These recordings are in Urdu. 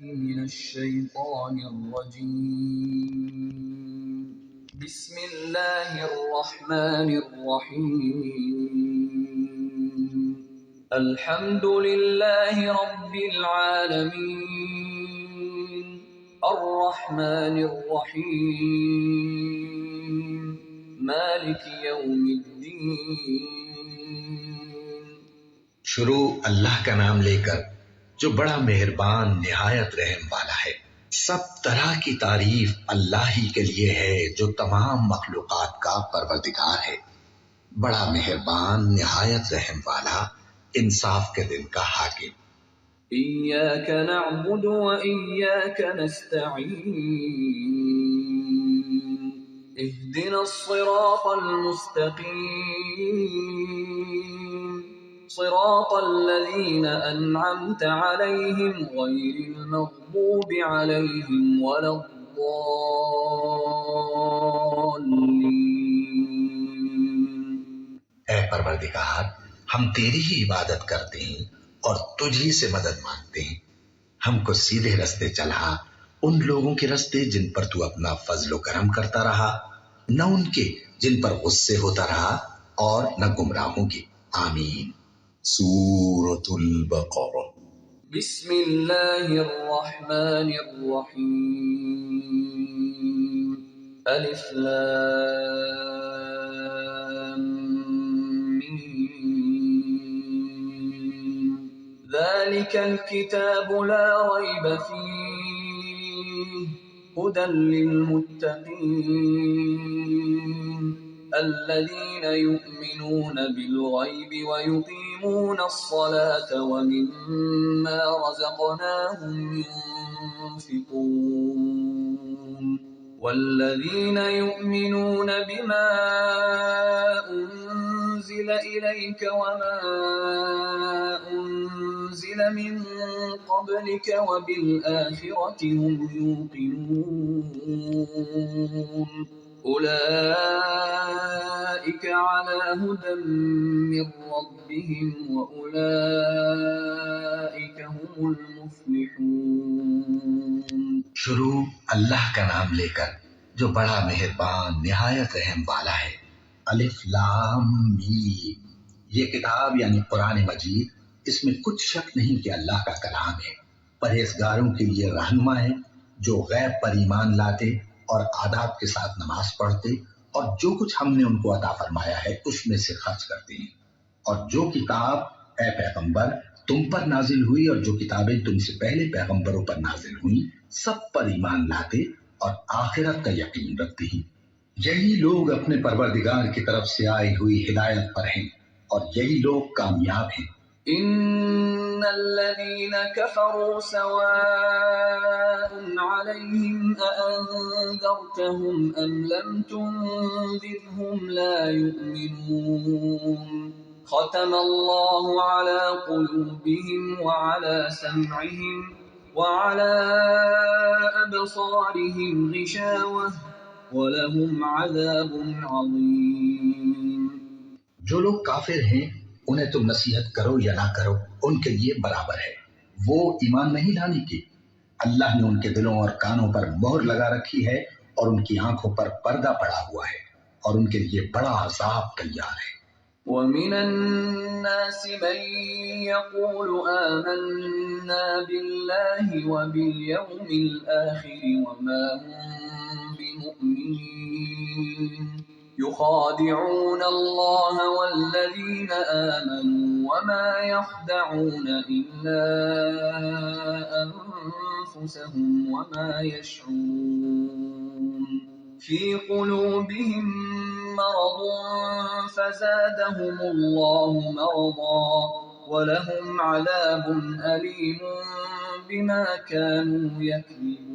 من الشيطان الرجيم. بسم الله الرحمن الرحيم. الحمد لله رب العالمين الرحمن الرحيم مالك يوم الدين. شروع اللہ کا نام لے کر جو بڑا مہربان نہایت رحم والا ہے۔ سب طرح کی تعریف اللہ ہی کے لیے ہے جو تمام مخلوقات کا پروردگار ہے، بڑا مہربان نہایت رحم والا، انصاف کے دن کا حاکم۔ إياك نعبد وإياك نستعين اهدنا الصراط المستقيم صراط الذين أنعمت عليهم غير المغضوب عليهم ولا الضالين. اے پروردگار، ہم تیری ہی عبادت کرتے ہیں اور تجھ ہی سے مدد مانگتے ہیں۔ ہم کو سیدھے رستے چلا، ان لوگوں کے رستے جن پر تو اپنا فضل و کرم کرتا رہا، نہ ان کے جن پر غصے ہوتا رہا، اور نہ گمراہوں کے۔ آمین۔ سورۃ البقرہ۔ بسم الله الرحمن الرحيم. ألف لام ميم. ذلك الكتاب لا ريب فيه هدى للمتقين الذين يؤمنون بالغيب ويقيمون الصلاة ومما رزقناهم ينفقون والذين يؤمنون بما أنزل إليك وما أنزل من قبلك وبالآخرة هم يوقنون أولئك على هدى من ربهم وأولئك هم المفلحون. شروع اللہ کا نام لے کر جو بڑا مہربان نہایت رحم والا ہے۔ الف لام میم۔ یہ کتاب یعنی قرآن مجید، اس میں کچھ شک نہیں کہ اللہ کا کلام ہے، پرہیزگاروں کے لیے رہنما ہے جو غیب پر ایمان لاتے اور آداب کے ساتھ نماز پڑھتے اور جو کچھ ہم نے ان کو عطا فرمایا ہے اس میں سے خرچ کرتے ہیں، اور جو کتاب اے پیغمبر تم پر نازل ہوئی اور جو کتابیں تم سے پہلے پیغمبروں پر نازل ہوئیں سب پر ایمان لاتے اور آخرت کا یقین رکھتے ہیں۔ یہی لوگ اپنے پروردگار کی طرف سے آئی ہوئی ہدایت پر ہیں اور یہی لوگ کامیاب ہیں۔ إن الذين كفروا سواء عليهم أأنذرتهم أم لم تنذرهم لا يؤمنون ختم الله على قلوبهم وعلى سمعهم وعلى أبصارهم غشاوة وَلَهُمْ عَذَابٌ عَظِيمٌ. جو لوگ کافر ہیں انہیں تم نصیحت کرو یا نہ کرو ان کے لیے برابر ہے، وہ ایمان نہیں لانے کی۔ اللہ نے ان کے دلوں اور کانوں پر مہر لگا رکھی ہے اور ان کی آنکھوں پر پردہ پڑا ہوا ہے اور ان کے لیے بڑا عذاب تیار ہے۔ وَمِنَ النَّاسِ مَن يَقُولُ آمَنَّا بِاللَّهِ وَبِالْيَوْمِ الْآخِرِ وَمَا هُم بِمُؤْمِنِينَ يُخَادِعُونَ اللَّهَ وَالَّذِينَ آمَنُوا وَمَا يَخْدَعُونَ إِلَّا أَنفُسَهُمْ وَمَا يَشْعُرُونَ فِي قُلُوبِهِم مَّرَضٌ فَزَادَهُمُ اللَّهُ مَرَضًا وَلَهُمْ عَذَابٌ أَلِيمٌ بِمَا كَانُوا يَكْذِبُونَ.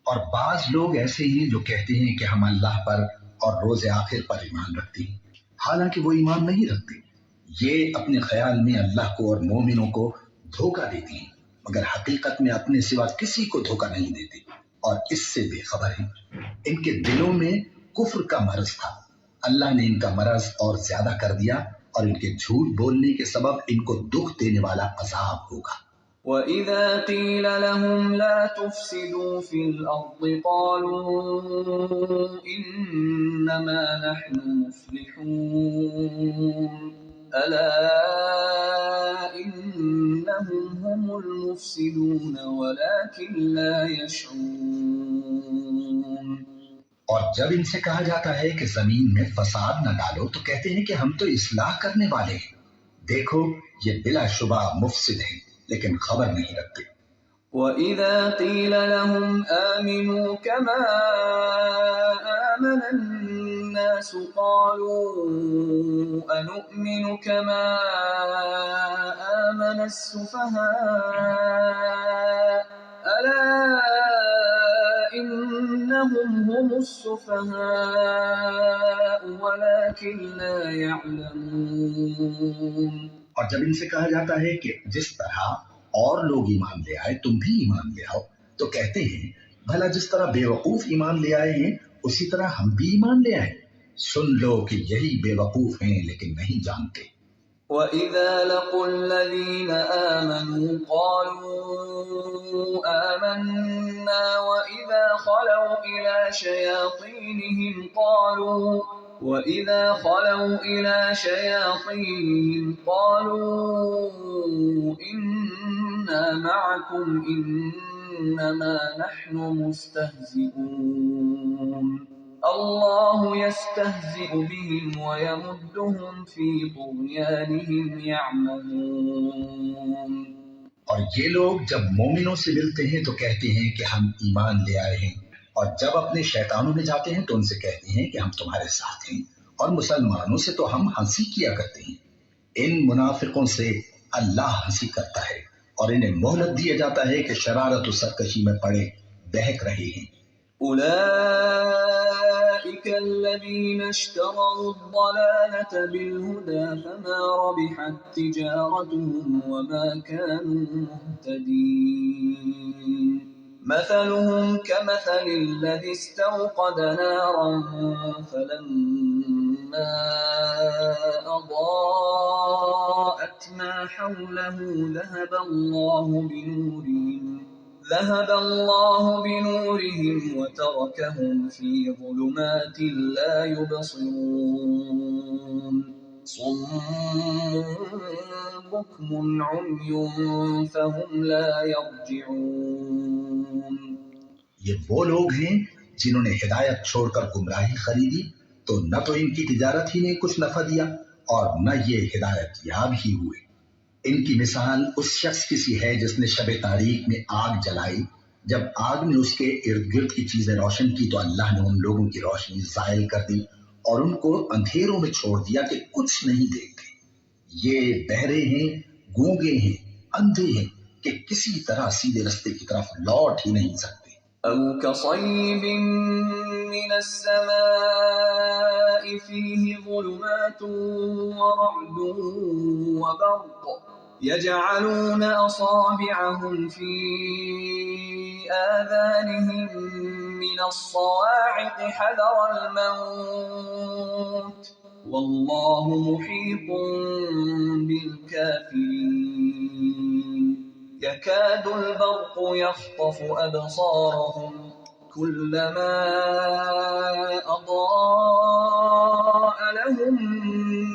اور بعض لوگ ایسے ہیں جو کہتے ہیں کہ ہم اللہ پر اور روز آخر پر ایمان رکھتے ہیں، حالانکہ وہ ایمان نہیں رکھتے۔ یہ اپنے خیال میں اللہ کو اور مومنوں کو دھوکہ دیتے ہیں، مگر حقیقت میں اپنے سوا کسی کو دھوکہ نہیں دیتے اور اس سے بے خبر ہیں۔ ان کے دلوں میں کفر کا مرض تھا، اللہ نے ان کا مرض اور زیادہ کر دیا اور ان کے جھوٹ بولنے کے سبب ان کو دکھ دینے والا عذاب ہوگا۔ وَإِذَا قِيلَ لَهُمْ لَا تُفْسِدُوا فِي الْأَرْضِ قَالُوا إِنَّمَا نَحْنُ مُصْلِحُونَ أَلَا إِنَّهُمْ هُمُ الْمُفْسِدُونَ وَلَكِنْ لَا يَشْعُرُونَ۔ اور جب ان سے کہا جاتا ہے کہ زمین میں فساد نہ ڈالو تو کہتے ہیں کہ ہم تو اصلاح کرنے والے ہیں۔ دیکھو یہ بلا شبہ مفسد ہیں لیکن خبر نہیں رکھتے۔ وَإِذَا قِيلَ لَهُمْ آمِنُوا كَمَا آمَنَ النَّاسُ قَالُوا أَنُؤْمِنُ كَمَا آمَنَ السُّفَهَاءُ أَلَا إِنَّهُمْ هُمُ السُّفَهَاءُ وَلَكِنْ لَا يَعْلَمُونَ۔ اور جب ان سے کہا جاتا ہے کہ جس طرح اور لوگ ایمان لے آئے تم بھی ایمان لے آؤ تو کہتے ہیں بھلا جس طرح بے وقوف ایمان لے آئے ہیں اسی طرح ہم بھی ایمان لے آئے۔ سن لو کہ یہی بے وقوف ہیں لیکن نہیں جانتے۔ وَإِذَا لَقُوا الَّذِينَ آمَنُوا قَالُوا آمَنَّا وَإِذَا خَلَوْا إِلَى شَيَاطِينِهِمْ قَالُوا إِنَّا مَعَكُمْ إِنَّمَا نَحْنُ مُسْتَهْزِئُونَ اللَّهُ يَسْتَهْزِئُ بِهِمْ وَيَمُدُّهُمْ فِي طُغْيَانِهِمْ يَعْمَهُونَ۔ اور یہ لوگ جب مومنوں سے ملتے ہیں تو کہتے ہیں کہ ہم ایمان لے آئے ہیں، اور جب اپنے شیطانوں میں جاتے ہیں تو ان سے کہتے ہیں کہ ہم تمہارے ساتھ ہیں، اور مسلمانوں سے تو ہم ہنسی کیا کرتے ہیں۔ ان منافقوں سے اللہ ہنسی کرتا ہے اور انہیں مہلت دیا جاتا ہے کہ شرارت و سرکشی میں پڑے بہک رہے ہیں۔ أولئك الذين اشتروا الضلالة بالهدى فما ربحت تجارتهم وما كانوا مهتدين مثلهم كمثل الذي استوقد نارا فلما أضاءت ما حوله ذهب الله بنورهم وتركهم في ظلمات لا يبصرون صم بكم عمي فهم لا يرجعون۔ یہ وہ لوگ ہیں جنہوں نے ہدایت چھوڑ کر گمراہی خریدی تو نہ تو ان کی تجارت ہی نے کچھ نفع دیا اور نہ یہ ہدایت یاب ہی ہوئے۔ ان کی مثال اس شخص کی سی ہے جس نے شب تاریک میں آگ جلائی، جب آگ نے اس کے ارد گرد کی چیزیں روشن کی تو اللہ نے ان لوگوں کی روشنی زائل کر دی اور ان کو اندھیروں میں چھوڑ دیا کہ کچھ نہیں دیکھتے۔ یہ بہرے ہیں، گونگے ہیں، اندھے ہیں کہ کسی طرح سیدھے رستے کی طرف لوٹ ہی نہیں سکتے۔ أو كصيب من السماء فيه ظلمات ورعد وبرق يجعلون أصابعهم في آذانهم من الصواعق حذر الموت والله محيط بالكافرين يكاد البرق يخطف أبصارهم كلما أضاء لهم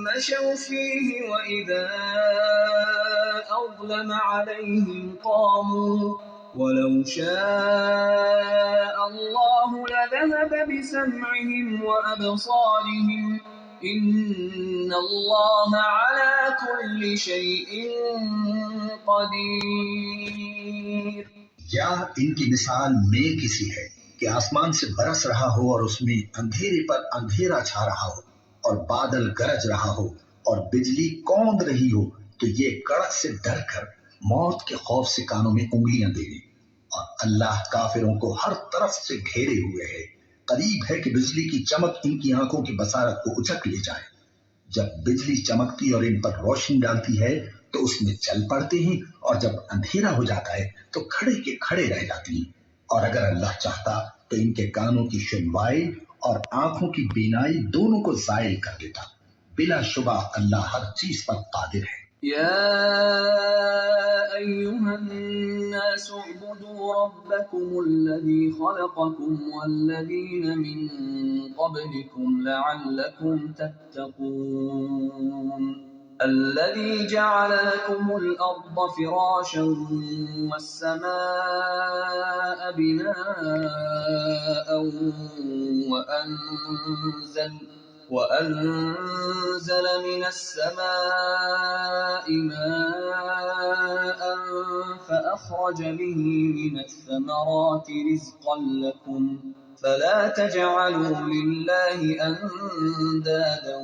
مشوا فيه وإذا أظلم عليهم قاموا ولو شاء الله لذهب بسمعهم وأبصارهم إن الله على كل شيء قدیر۔ یا ان کی مثال میں کسی ہے کہ آسمان سے برس رہا ہو اور اس میں اندھیرے پر اندھیرا چھا رہا ہو اور بادل گرج رہا ہو اور بجلی کوند رہی ہو تو یہ کڑک سے ڈر کر موت کے خوف سے کانوں میں انگلیاں دے لیں، اور اللہ کافروں کو ہر طرف سے گھیرے ہوئے ہے۔ قریب ہے کہ بجلی کی چمک ان کی آنکھوں کی بصارت کو اچک لے جائے۔ جب بجلی چمکتی اور ان پر روشنی ڈالتی ہے تو اس میں چل پڑتے ہیں، اور جب اندھیرا ہو جاتا ہے تو کھڑے کے کھڑے رہ جاتے ہیں۔ اور اگر اللہ چاہتا تو ان کے کانوں کی سنوائی اور آنکھوں کی بینائی دونوں کو زائل کر دیتا۔ بلا شبہ اللہ ہر چیز پر قادر ہے۔ يا أيها الناس اعبدوا ربكم الذي خلقكم والذين من قبلكم لعلكم تتقون الذي جعل لكم الأرض فراشا والسماء بناء وأنزل من السماء ماء فأخرج به من الثمرات رزقا لكم فلا تجعلوا لله أندادا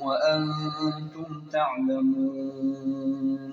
وأنتم تعلمون.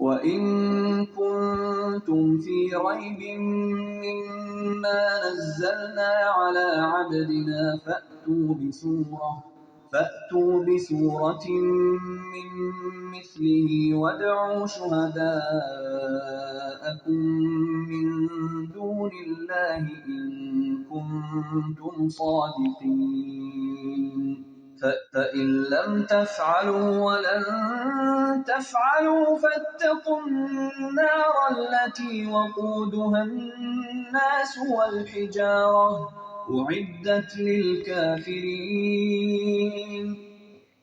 وَإِن كُنتُمْ فِي رَيْبٍ مِّمَّا نَزَّلْنَا عَلَىٰ عَبْدِنَا فَأْتُوا بِسُورَةٍ مِّن مِّثْلِهِ وَادْعُوا شُهَدَاءَكُم مِّن دُونِ اللَّهِ إِن كُنتُمْ صَادِقِينَ. فإن لم تفعلوا ولن تفعلوا فاتقوا النار التي وقودها الناس والحجارة أعدت للكافرين.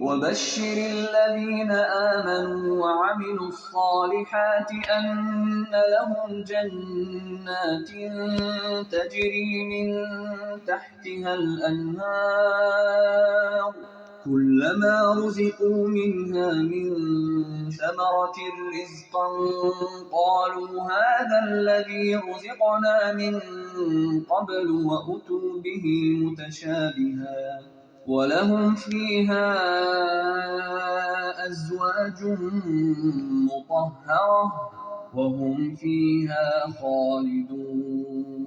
وبشر الذين آمنوا وعملوا الصالحات أن لهم جنات تجري من تحتها الأنهار كلما رزقوا منها من ثمرة رزقا قالوا هذا الذي رزقنا من قبل وأتوا به متشابها ولهم فيها أزواج مطهرة وهم فيها خالدون.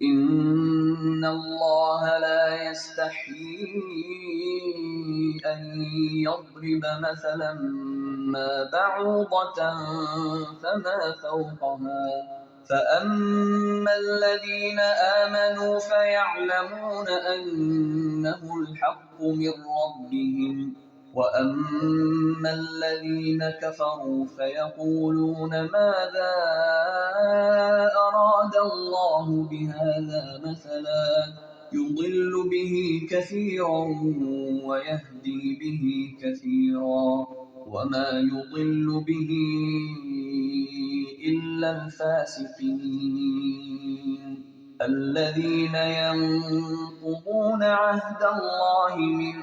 إن الله لا يستحيي أن يضرب مثلا ما بعوضة فما فوقها فأما الذين آمنوا فيعلمون أنه الحق من ربهم وأما الذين كفروا فيقولون ماذا أراد الله بهذا مثلا يضل به كثيرا ويهدي به كثيرا وما يضل به إلا الفاسقين الذين ينقضون عهد الله من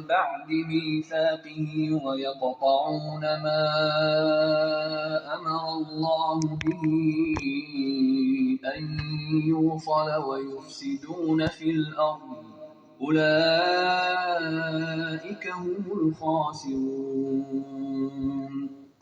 بعد ميثاقه ويقطعون ما أمر الله به أن يوصل ويفسدون في الأرض أولئك هم الخاسرون.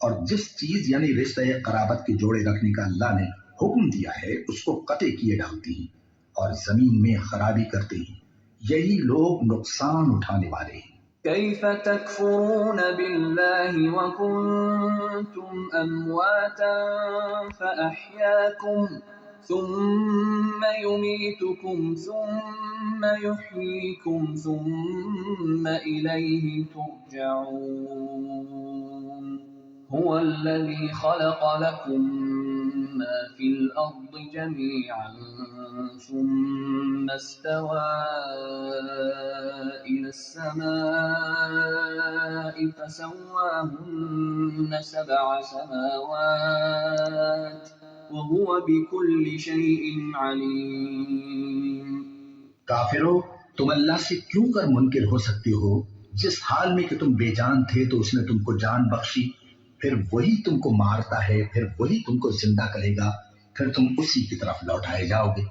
اور جس چیز یعنی رشتہ قرابت کے جوڑے رکھنے کا اللہ نے حکم دیا ہے اس کو قطع کیے ڈالتی ہیں اور زمین میں خرابی کرتے ہیں، یہی لوگ نقصان اٹھانے والے ہیں۔ كيف تكفرون بالله وكنتم أمواتا فأحياكم ثم يميتكم ثم يحييكم ثم إليه ترجعون هو الذي خلق لكم ما في الأرض جميعا ثم استوى إلى السماء فسواهن 7 سماوات وهو بكل شيء عليم۔ کافرو، تم اللہ سے کیوں کر منکر ہو سکتے ہو؟ جس حال میں کہ تم بے جان تھے تو اس نے تم کو جان بخشی، پھر وہی تم کو مارتا ہے، پھر وہی تم کو زندہ کرے گا، پھر تم اسی کی طرف لوٹائے جاؤ گے۔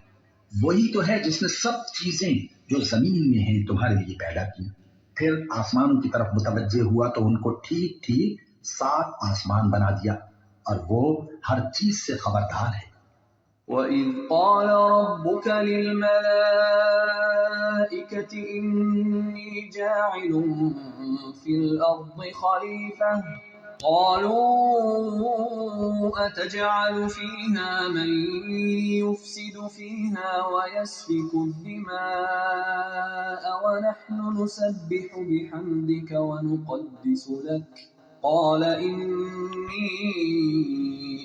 وہی تو ہے جس نے سب چیزیں جو زمین میں ہیں تمہارے لیے پیدا کی، پھر آسمانوں کی طرف متوجہ ہوا تو ان کو ٹھیک ٹھیک 7 آسمان بنا دیا، اور وہ ہر چیز سے خبردار ہے۔ وَإِذْ قَالَ رَبُّكَ لِلْمَلَائِكَةِ إِنِّي جَاعِلٌ فِي الْأَرْضِ خَلِيفَةً قَالُوا أَتَجْعَلُ فِيهَا مَن يُفْسِدُ فِيهَا وَيَسْفِكُ الدِّمَاءَ وَنَحْنُ نُسَبِّحُ بِحَمْدِكَ وَنُقَدِّسُ لَكَ قال إني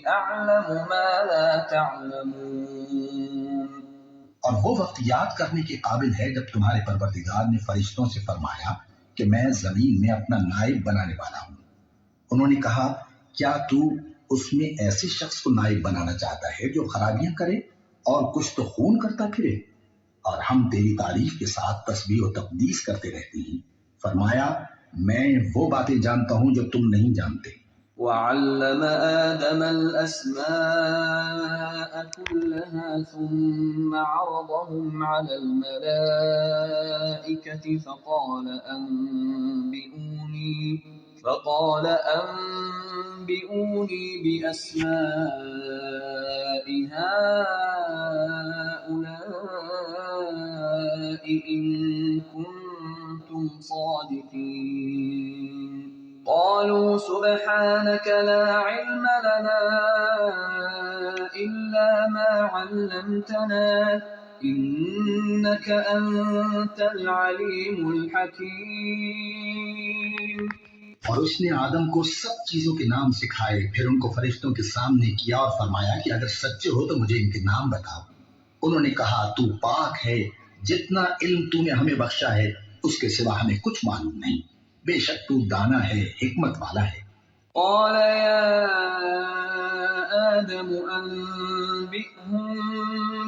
أعلم ما لا تعلمون۔ اور وہ وقت یاد کرنے کے قابل ہے جب تمہارے پروردگار نے فرشتوں سے فرمایا کہ میں زمین میں اپنا نائب بنانے والا ہوں۔ انہوں نے کہا کیا تو اس میں ایسے شخص کو نائب بنانا چاہتا ہے جو خرابیاں کرے اور کچھ تو خون کرتا پھرے؟ اور ہم تیری تعریف کے ساتھ تسبیح و تقدیس کرتے رہتے ہیں۔ فرمایا میں وہ باتیں جانتا ہوں جو تم نہیں جانتے۔ وعلم آدم الأسماء كلها ثم عرضهم على الملائكة فقال أنبئوني بأسماء هؤلاء إن كنتم صادقين۔ قالوا سبحانك لا علم لنا إلا ما علمتنا إنك أنت العليم الحكيم۔ اور اس نے آدم کو سب چیزوں کے نام سکھائے، پھر ان کو فرشتوں کے سامنے کیا اور فرمایا کہ اگر سچے ہو تو مجھے ان کے نام بتاؤ۔ انہوں نے کہا تو پاک ہے، جتنا علم تو نے ہمیں بخشا ہے اس کے سوا ہمیں کچھ معلوم نہیں، بے شک تو دانا ہے، حکمت والا ہے۔ قال يا آدم أنبئهم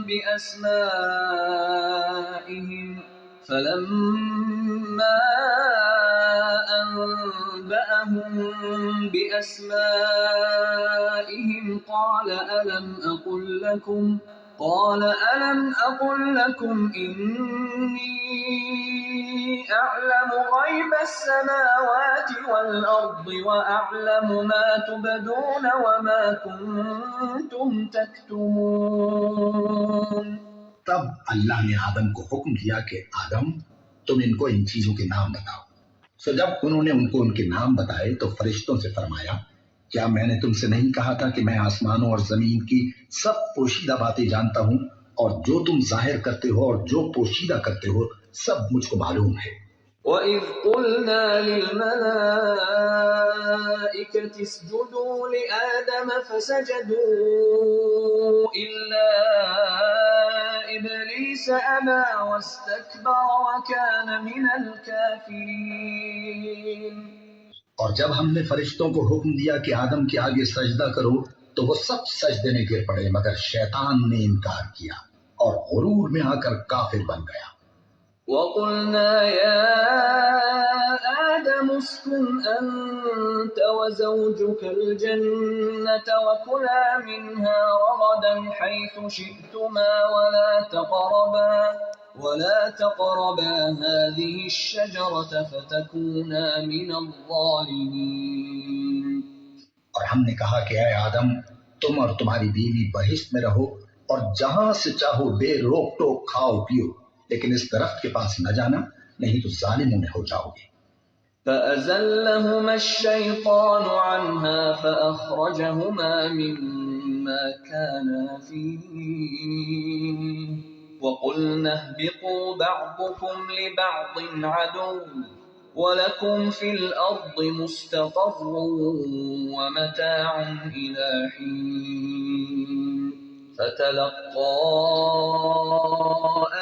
بأسمائهم فلما أنبأهم بأسمائهم قال ألم أقل لكم إني أعلم غيب السماوات والأرض وأعلم ما تبدون وما كنتم تكتمون۔ تب اللہ نے آدم کو حکم دیا کہ آدم تم ان کو ان چیزوں کے نام بتاؤ۔ سو جب انہوں نے ان کو ان کے نام بتائے تو فرشتوں سے فرمایا کیا میں نے تم سے نہیں کہا تھا کہ میں آسمانوں اور زمین کی سب پوشیدہ باتیں جانتا ہوں، اور جو تم ظاہر کرتے ہو اور جو پوشیدہ کرتے ہو سب مجھ کو معلوم ہے۔ وَإِذْ قُلْنَا لِلْمَلَائِكَةِ اسْجُدُوا لِآدَمَ فَسَجَدُوا إِلَّا إِبْلِيسَ أَبَى وَاسْتَكْبَرَ وَكَانَ مِنَ الْكَافِرِينَ۔ اور جب ہم نے فرشتوں کو حکم دیا کہ آدم کے آگے سجدہ کرو تو وہ سب سجدے میں گر پڑے مگر شیطان نے انکار کیا اور غرور میں آ کر کافر بن گیا۔ وَقُلْنَا يَا آدَمُ اسْكُنْ أَنْتَ وَزَوْجُكَ الْجَنَّةَ وَكُلَا مِنْهَا رَغَدًا حَيْثُ شِئْتُمَا ولا تقربا هذه الشجرة فتكونا من الظالمين۔ اور ہم نے کہا کہ اے آدم، تم اور تمہاری بیوی بہشت میں رہو اور جہاں سے چاہو بے روک ٹوک کھاؤ پیو، لیکن اس درخت کے پاس نہ جانا، نہیں تو ظالموں میں ہو جاؤ گے۔ فأزلهما الشيطان عنها فأخرجهما مما كانا فيه وقلنا اهبطوا بعضكم لبعض عدو ولكم في الأرض مستقر ومتاع إلى حين فتلقى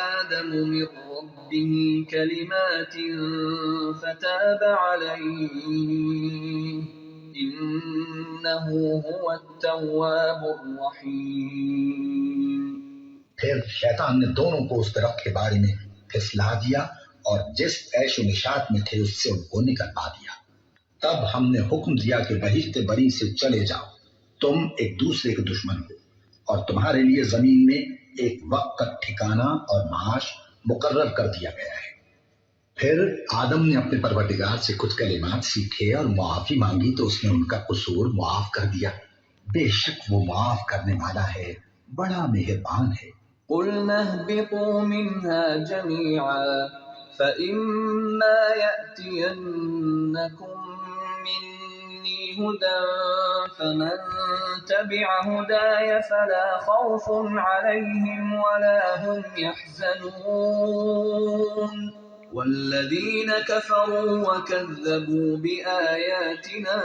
آدم من ربه كلمات فتاب عليه إنه هو التواب الرحيم۔ پھر شیطان نے دونوں کو اس درخت کے بارے میں پھسلا دیا اور جس عیش و نشاط میں تھے اس سے ان کو نکلوا دیا۔ تب ہم نے حکم دیا کہ بہشت بری سے چلے جاؤ، تم ایک دوسرے کے دشمن ہو، اور تمہارے لیے زمین میں ایک وقت کا ٹھکانہ اور معاش مقرر کر دیا گیا ہے۔ پھر آدم نے اپنے پروردگار سے کچھ کلمات سیکھے اور معافی مانگی تو اس نے ان کا قصور معاف کر دیا، بے شک وہ معاف کرنے والا ہے، بڑا مہربان ہے۔ قُلْنَا اهْبِطُوا مِنْهَا جَمِيعًا فَإِمَّا يَأْتِيَنَّكُمْ مِنِّي هُدًى فَمَنْ تَبِعَ هُدَايَ فَلَا خَوْفٌ عَلَيْهِمْ وَلَا هُمْ يَحْزَنُونَ وَالَّذِينَ كَفَرُوا وَكَذَّبُوا بِآيَاتِنَا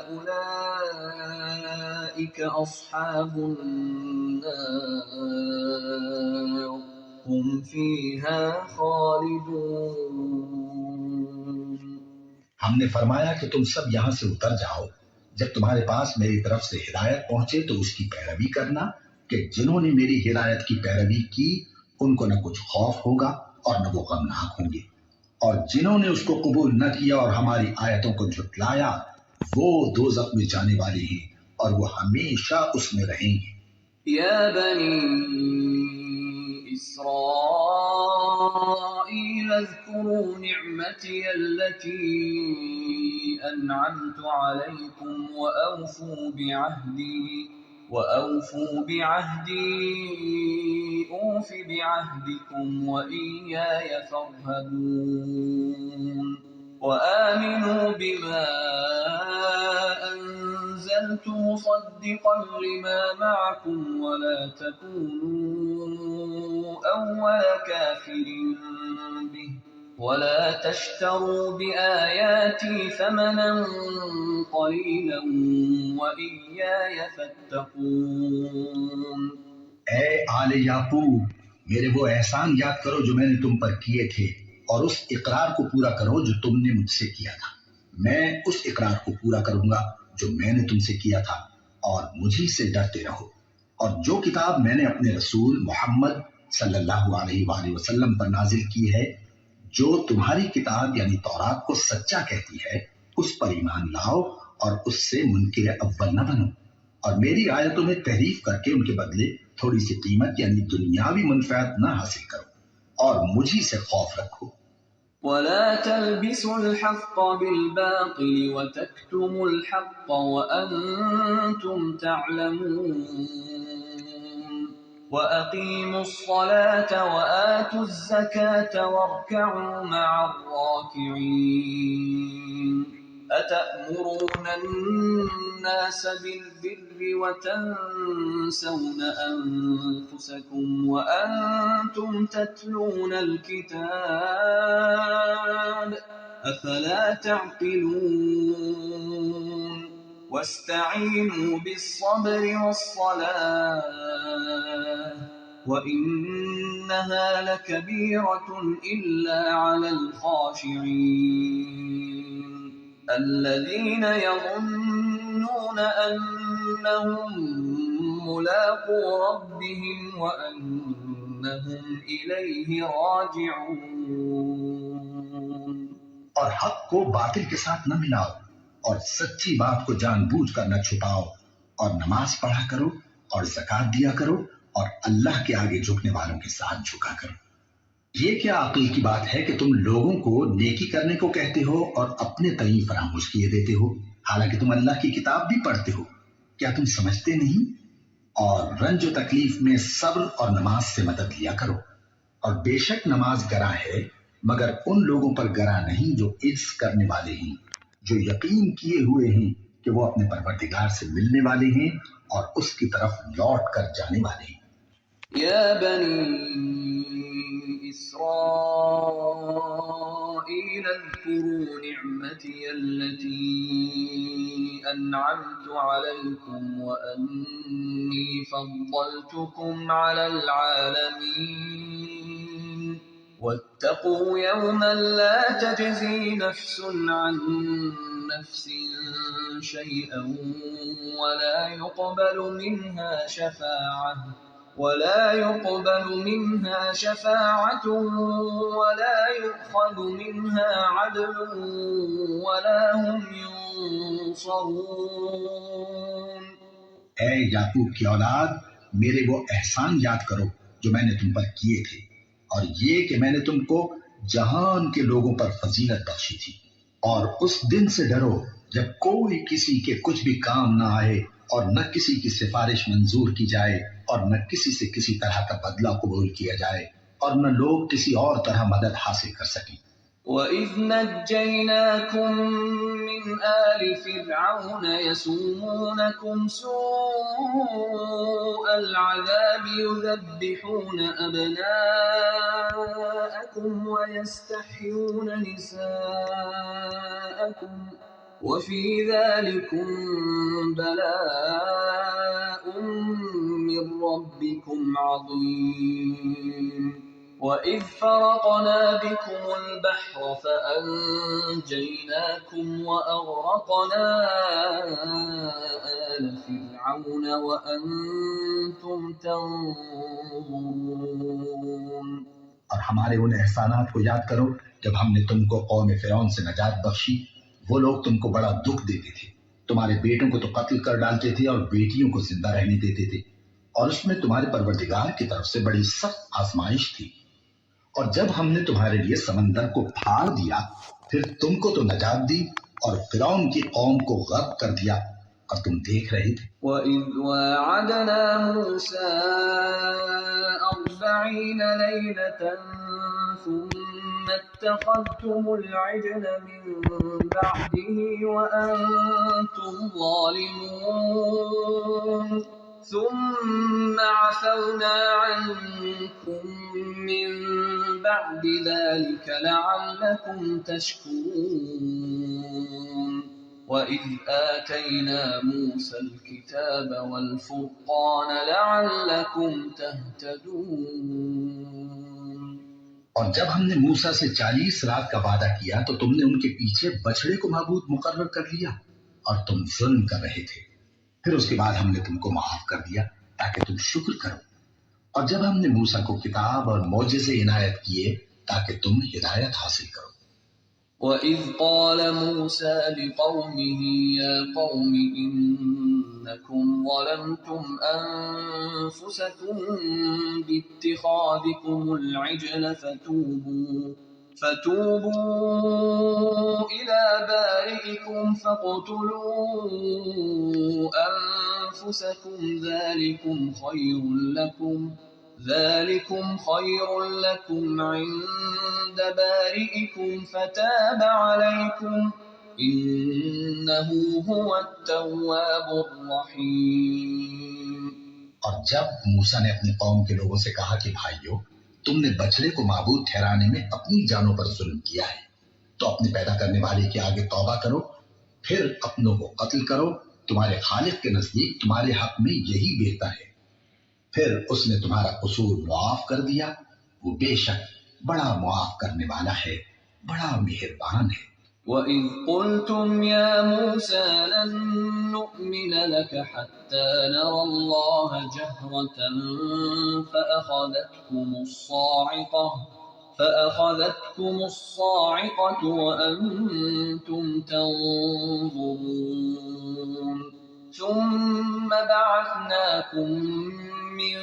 أُولَئِكَ أَصْحَابُ النَّارِ هُمْ فِيهَا خَالِدُونَ۔ ہم نے فرمایا کہ تم سب یہاں سے اتر جاؤ، جب تمہارے پاس میری طرف سے ہدایت پہنچے تو اس کی پیروی کرنا، کہ جنہوں نے میری ہدایت کی پیروی کی ان کو نہ کچھ خوف ہوگا اور نہ وہ غمناک ہوں گے، اور جنہوں نے اس کو قبول نہ کیا اور ہماری آیتوں کو جھٹلایا وہ دوزخ میں جانے والے ہیں اور وہ ہمیشہ اس میں رہیں گے۔ یا بنی إسرائيل اذكروا نعمتي التي أنعمت عليكم وأوفوا بعهدي أوف بعهدكم وإياي فارهبون وآمنوا بما أنزلت مصدقا لما معكم ولا تكونوا أول كافر به ولا تشتروا بآياتي ثمنا قليلا وإياي فاتقون۔ اے آل یعقوب، میرے وہ احسان یاد کرو جو میں نے تم پر کیے تھے، اور اس اقرار کو پورا کرو جو تم نے مجھ سے کیا تھا۔ میں اس اقرار کو پورا کروں گا جو میں نے تم سے کیا تھا، اور مجھی سے ڈرتے رہو۔ اور جو کتاب میں نے اپنے رسول محمد صلی اللہ علیہ وآلہ وسلم پر نازل کی ہے، جو تمہاری کتاب یعنی تورات کو سچا کہتی ہے، اس پر ایمان لاؤ اور اس سے منکر اول نہ بنو، اور میری آیتوں میں تحریف کر کے ان کے بدلے تھوڑی سی قیمت یعنی دنیاوی منفعت نہ حاصل کرو، اور مجھی سے خوف رکھو۔ ولا تلبسوا الحق بالباطل وتكتموا الحق وأنتم تعلمون وأقيموا الصلاة وآتوا الزكاة واركعوا مع الراكعين أتأمرون الناس بالبر وتنسون أنفسكم وأنتم تتلون الكتاب أفلا تعقلون واستعينوا بالصبر والصلاة وإنها لكبيرة إلا على الخاشعين الذين يظنون أنهم ملاقو ربهم وأنهم إليه راجعون۔ اور حق کو باطل کے ساتھ نہ ملاؤ، اور سچی بات کو جان بوجھ کر نہ چھپاؤ، اور نماز پڑھا کرو اور زکوٰۃ دیا کرو، اور اللہ کے آگے جھکنے والوں کے ساتھ جھکا کرو۔ یہ کیا عقل کی بات ہے کہ تم لوگوں کو نیکی کرنے کو کہتے ہو اور اپنے تئیں فراموش کیے دیتے ہو، حالانکہ تم اللہ کی کتاب بھی پڑھتے ہو، کیا تم سمجھتے نہیں؟ اور رنج و تکلیف میں صبر اور نماز سے مدد لیا کرو، اور بے شک نماز گراں ہے مگر ان لوگوں پر گراں نہیں جو عجز کرنے والے ہیں، جو یقین کیے ہوئے ہیں کہ وہ اپنے پروردگار سے ملنے والے ہیں اور اس کی طرف لوٹ کر جانے والے ہیں۔ يا بني إسرائيل اذكروا نعمتي التي أنعمت عليكم وأني فضلتكم على العالمين واتقوا يوما لا تجزي نفس عن نفس شيئا ولا يقبل منها شفاعة ولا يؤخذ منها عدل ولا هم ينصرون۔ اے یعقوب کی اولاد، میرے وہ احسان یاد کرو جو میں نے تم پر کیے تھے، اور یہ کہ میں نے تم کو جہان کے لوگوں پر فضیلت بخشی تھی، اور اس دن سے ڈرو جب کوئی کسی کے کچھ بھی کام نہ آئے، اور نہ کسی کی سفارش منظور کی جائے، اور نہ کسی سے کسی طرح کا بدلہ قبول کیا جائے، اور نہ لوگ کسی اور طرح مدد حاصل کر سکیں۔ وَإِذْ نَجَّيْنَاكُمْ مِنْ آلِ فِرْعَوْنَ يَسُومُونَكُمْ سُوءَ الْعَذَابِ يُذَبِّحُونَ أَبْنَاءَكُمْ وَيَسْتَحْيُونَ نِسَاءَكُمْ وَفِي ذَلِكُمْ بَلَاءٌ مِّن رَّبِّكُمْ عَظِيمٌ۔ وَإِذْ فَرَقْنَا بِكُمُ الْبَحْرَ فَأَنجَيْنَاكُمْ وَأَغْرَقْنَا آلَ فِرْعَوْنَ وَأَنتُمْ تَنظُرُونَ۔ اور ہمارے ان احسانات کو یاد کرو جب ہم نے تم کو قوم فرعون سے نجات بخشی۔ وہ لوگ تم کو بڑا دکھ دیتے تھے، تمہارے بیٹوں کو تو قتل کر ڈالتے تھے اور بیٹیوں کو زندہ رہنے دیتے تھے، اور اس میں تمہارے پروردگار کی طرف سے بڑی سخت آزمائش تھی۔ اور جب ہم نے تمہارے لیے سمندر کو پھاڑ دیا، پھر تم کو تو نجات دی اور فرعون کی قوم کو غرق کر دیا، اور تم دیکھ رہے تھے۔ وَإِذْ وَاعَدْنَا مُوسَىٰ 40 لَيْلَةً ثُمَّ اتَّخَذْتُمُ الْعِجْلَ مِن بَعْدِهِ وَأَنتُمْ ظَالِمُونَ ثُمَّ عَفَوْنَا عَنكُم مِّن بَعْدِ ذَلِكَ لَعَلَّكُمْ تَشْكُرُونَ۔ وَإِذْ آتَيْنَا مُوسَى الْكِتَابَ وَالْفُرْقَانَ لَعَلَّكُمْ تَهْتَدُونَ۔ اور جب ہم نے موسیٰ سے 40 رات کا وعدہ کیا تو تم نے ان کے پیچھے بچڑے کو معبود مقرر کر لیا اور تم ظلم کر رہے تھے۔ پھر اس کے بعد ہم نے تم کو معاف کر دیا تاکہ تم شکر کرو۔ اور جب ہم نے موسیٰ کو کتاب اور معجزے عنایت کیے تاکہ تم ہدایت حاصل کرو۔ وَإِذْ قَالَ مُوسَىٰ لِقَوْمِهِ يَا قَوْمِ إِنَّكُمْ ظَلَمْتُمْ أَنفُسَكُمْ بِاتِّخَاذِكُمُ الْعِجْلَ فتوبوا إلى بارئكم فاقتلوا أنفسكم ذلكم خير لكم عند بارئكم فتاب عليكم إنه هو التواب الرحيم۔ اور جب موسیٰ نے اپنی قوم کے لوگوں سے کہا کہ بھائیو، تم نے بچڑے کو معبود ٹھہرانے میں اپنی جانوں پر ظلم کیا ہے، تو اپنے پیدا کرنے والے کے آگے توبہ کرو، پھر اپنوں کو قتل کرو، تمہارے خالق کے نزدیک تمہارے حق میں یہی بہتر ہے۔ پھر اس نے تمہارا قصور معاف کر دیا، وہ بے شک بڑا معاف کرنے والا ہے، بڑا مہربان ہے۔ وَإِذْ قُلْتُمْ يَا مُوسَىٰ لَن نُّؤْمِنَ لَكَ حَتَّىٰ نَرَى اللَّهَ جَهْرَةً فَأَخَذَتْكُمُ الصَّاعِقَةُ وَأَنتُمْ تَنظُرُونَ ثُمَّ بَعَثْنَاكُم مِّن